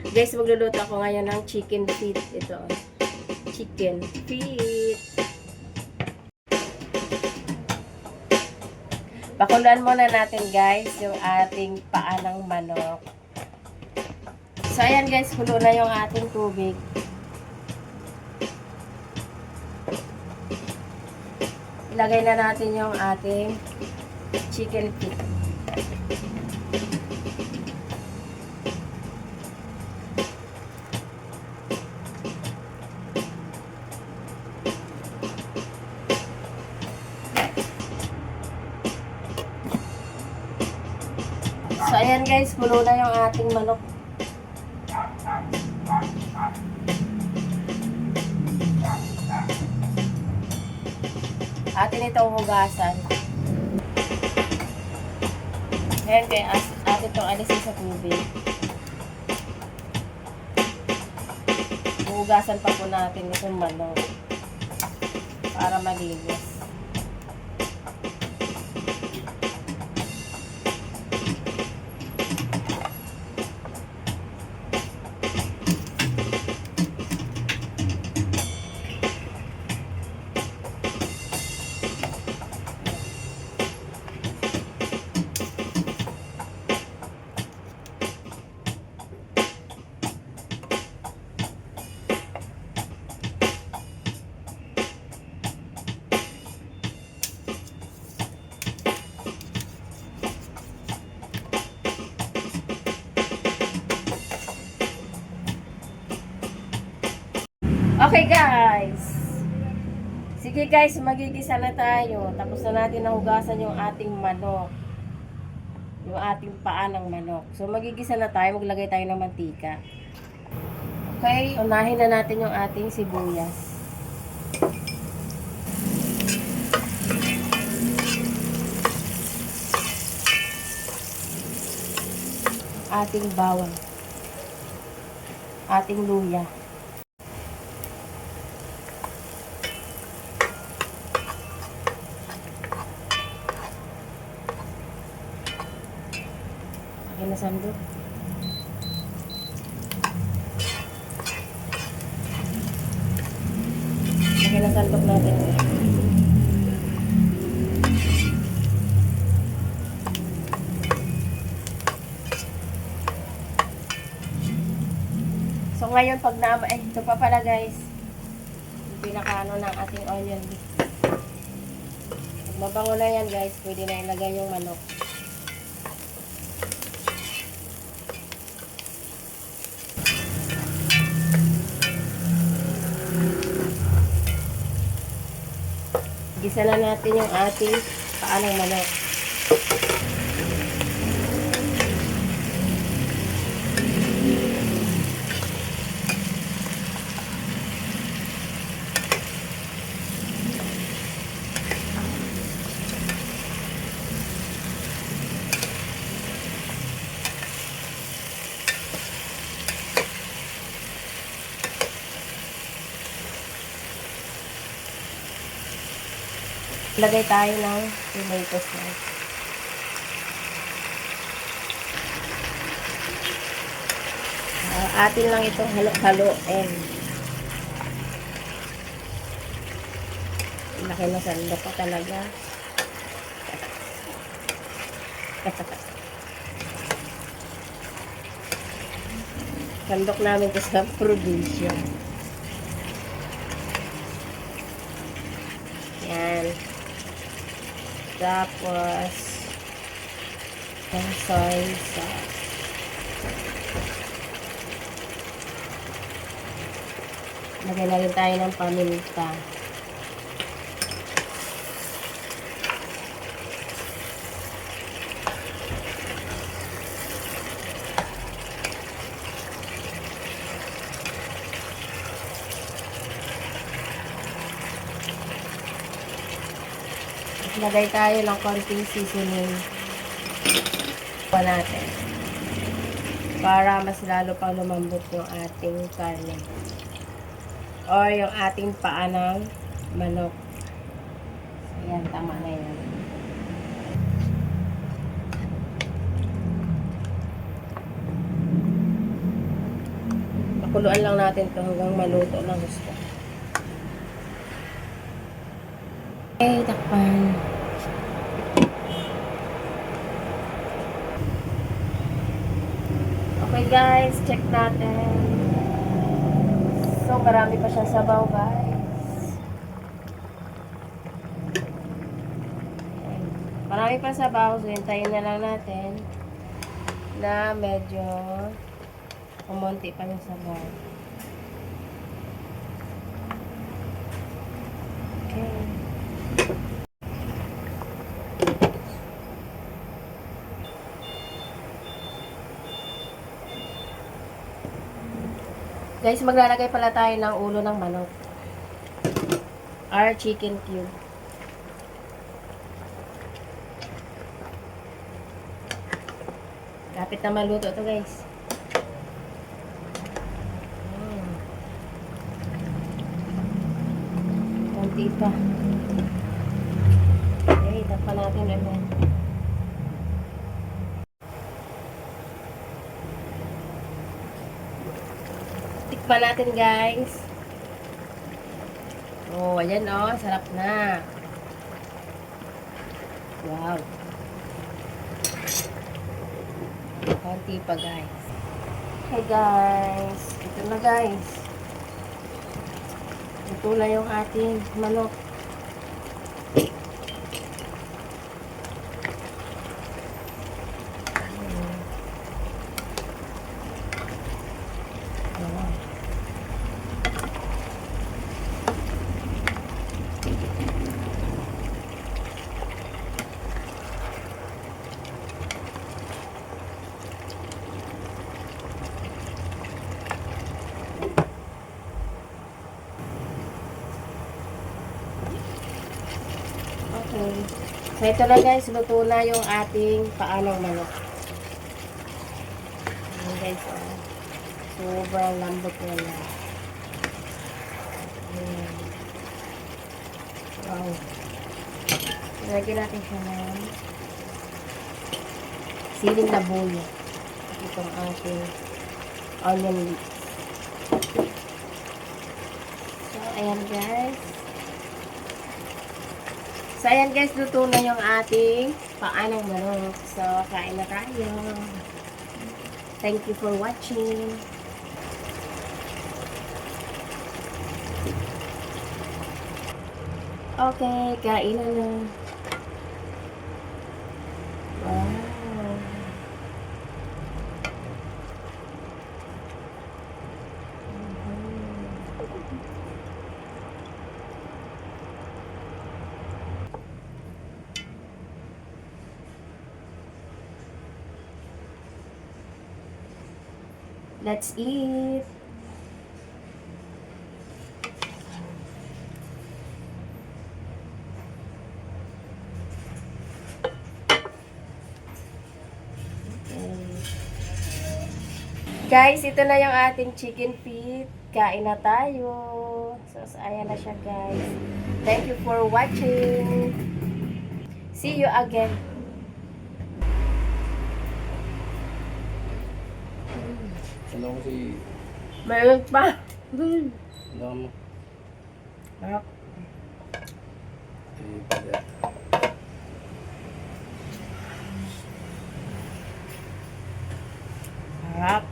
Guys, magluluto ako ngayon ng chicken feet. Ito. Chicken feet. Pakuluan muna natin guys yung ating paa ng manok. So ayan guys, kulo na yung ating tubig. Ilagay na natin yung ating chicken feet. So, ayan guys, kulo na yung ating manok. Atin itong hugasan. Ayan kaya atin itong alisin sa tubig. Hugasan pa po natin itong manok para malinis. Okay guys. Sige guys, magigisa na tayo. Tapos na natin nahugasan yung ating manok. Yung ating paa ng manok. So magigisa na tayo, maglagay tayo ng mantika. Okay, unahin na natin yung ating sibuyas. Ating bawang. Ating luya. Lagyan na sandok. Lagyan na sandok natin. So ngayon pag ito pa pala guys. Yung pinakaano ng ating onion. Pag mabango na yan guys, pwede na ilagay yung manok. Gisa na natin yung ating paa ng manok. Lagay tayo ng tomato sauce. Atin lang itong halo-haloin. Laki na sandok ko talaga. Sandok namin ito sa probinsya. Yan. Tapos, yung soy sauce. Lagyan na rin tayo ng paminta. Lagay tayo ng konting seasoning pa natin para mas lalo pang lumambot yung ating karne or yung ating paa ng manok. Ayan, tama na yan. Pakuluan lang natin to hanggang maluto ng gusto. Okay, takpan. Okay guys, check natin. So, marami pa siyang sabaw guys. Okay. Marami pa sabaw, so hintayin na lang natin na medyo kumonti pa yung sabaw. Okay. Guys, maglalagay pala tayo ng ulo ng manok. Or chicken cube. Kapit na maluto to guys. Konti pa. Okay, tapan natin ulit. Tikpan natin guys. Oh, ayan oh, sarap na. Wow. Konti pa guys. Hey guys, ito na guys. Ito na yung ating manok. Okay. So, ito na guys, luto na yung ating paanong manok. Ayan guys, oh. Sobrang lambot na yan. Ayan. Wow. Lagyan natin siya ng siling na bulo. Itong ating onion leeks. So, ayan guys. So, ayan guys, luto na yung ating paanong manok. So, kain na tayo. Thank you for watching. Okay, kain na na. Wow. Let's eat. Guys, ito na yung ating chicken feet. Kain na tayo. So, ayan na siya guys. Thank you for watching. See you again. Ano ko si... Mayroon pa. Ano mo? Harap. Eh, pwede. Harap.